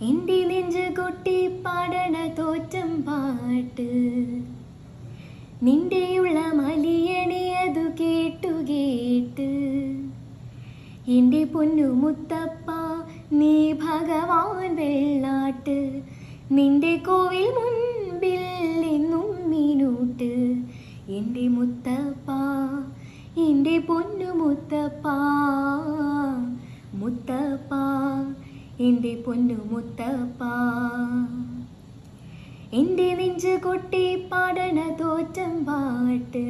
എൻ്റെ നെഞ്ച് കൊട്ടി പാടണ തോറ്റം പാട്ട് നിന്റെയുള്ള മലിയണി അതു കേട്ടു കേട്ട് എൻ്റെ പൊന്നു മുത്തപ്പ നീ ഭഗവാൻ വെള്ളാട്ട് നിന്റെ കോവിൽ മുൻപിൽ എന്നും മിനൂട്ട് എൻ്റെ മുത്തപ്പ എൻ്റെ പൊന്നു മുത്തപ്പ മുത്തപ്പ എൻ്റെ പൊന്നു മുത്തപ്പ എൻ്റെ നെഞ്ച് കൊട്ടി പാടണ തോറ്റം പാട്ട്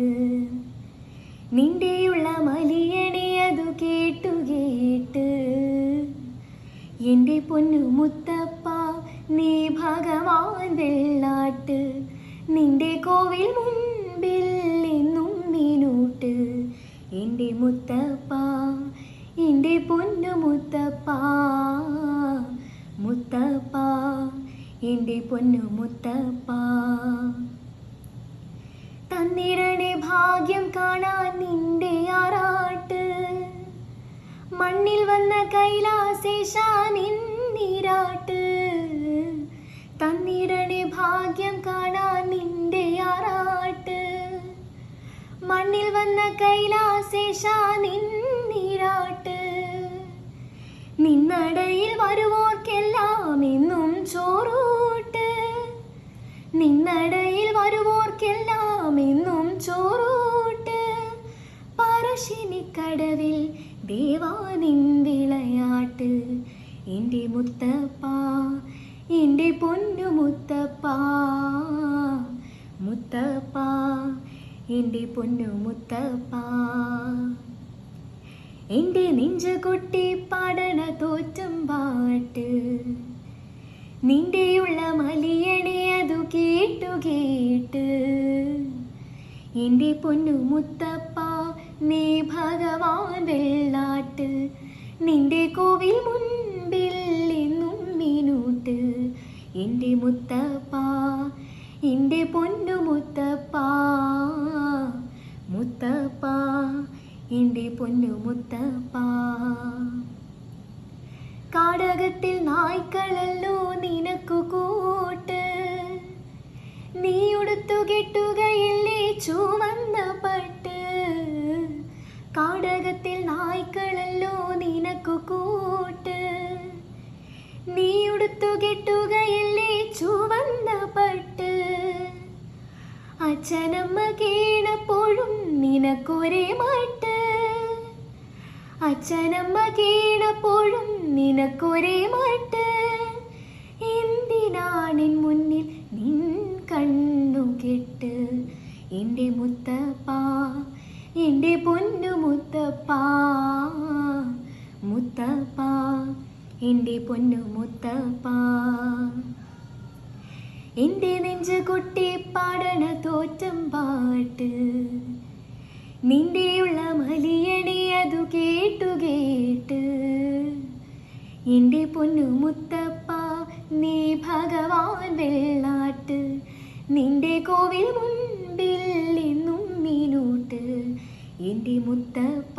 നിന്റെയുള്ള മലിയണി അതു കേട്ടു കേട്ട് എൻ്റെ പൊന്നു മുത്തപ്പ നീ ഭഗവാൻ വെള്ളാട്ട് നിന്റെ കോവിൽ മുൻപിൽ എന്നും മിനൂട്ട് എൻ്റെ മുത്തപ്പ എൻ്റെ പൊന്നു മുത്തപ്പ മുത്തപ്പ എൻ്റെ പൊന്നു മുത്തപ്പ തന്നിടണേ ഭാഗ്യം കാണാൻ നിന്റെ ആറാട്ട് മണ്ണിൽ വന്ന കൈലാസേശ നിന്നിരാട്ട് തന്നിടണേ ഭാഗ്യം കാണാൻ നിന്റെ ആറാട്ട് മണ്ണിൽ വന്ന കൈലാസേശ നിന്നിരാട്ട് നിന്നടയിൽ വരുവോർക്കെല്ലാം എന്നും ചോറൂട്ട് നിന്നടയിൽ വരുവോർക്കെല്ലാം എന്നും ചോറൂട്ട് പറശ്ശിനിക്കടവിൽ ദേവാനിൻ വിളയാട്ട് എൻ്റെ മുത്തപ്പ എൻ്റെ പൊന്നു മുത്തപ്പ മുത്തപ്പ എൻ്റെ പൊന്നു മുത്തപ്പ എൻ്റെ നെഞ്ച് കൊട്ടി പാടണ തോറ്റം പാട്ട് നിന്റെയുള്ള മലിയണി അതു കേട്ടു കേട്ട് എൻ്റെ പൊന്നു മുത്തപ്പ നീ ഭഗവാൻ വെള്ളാട്ട് നിന്റെ കോവിൽ മുൻപിൽ എന്നും മിനൂട്ട് എൻ്റെ മുത്തപ്പ എൻ്റെ പൊന്നു മുത്തപ്പ മുത്തപ്പ എൻ്റെ പൊന്നു മുത്തപ്പ കാടകത്തിൽ നായ്ക്കളല്ലോ നിനക്കു കൂട്ട് നീ ഉടുത്തു കെട്ടുകയില്ലേ ചുവന്ന പട്ട് കാടകത്തിൽ നായ്ക്കളല്ലോ നിനക്കു കൂട്ട് നീ ഉടുത്തു കെട്ടുകയില്ലേ ചുവന്ന പട്ട് അച്ഛനമ്മ കേണപ്പോഴും നിനക്കൊരേ മട്ട് അച്ഛനമ്മ കേണപ്പോഴും നിനക്കൊരേ മട്ട് എന്തിനാണെൻ മുന്നിൽ നിൻ കണ്ണു കെട്ട് എൻ്റെ മുത്തപ്പ എൻ്റെ പൊന്നു മുത്തപ്പ മുത്തപ്പ എൻ്റെ പൊന്നു മുത്തപ്പ എൻ്റെ നെഞ്ച് കൊട്ടി പാടണ തോറ്റം പാട്ട് നിന്റെയുള്ള മലിയണി അതു കേട്ടു കേട്ട് എൻ്റെ പൊന്നു മുത്തപ്പ നീ ഭഗവാൻ വെള്ളാട്ട് നിന്റെ കോവിൽ മുൻപിൽ എന്നും മിനൂട്ട് എൻ്റെ മുത്തപ്പ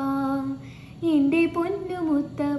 എൻ്റെ പൊന്നു മുത്തപ്പ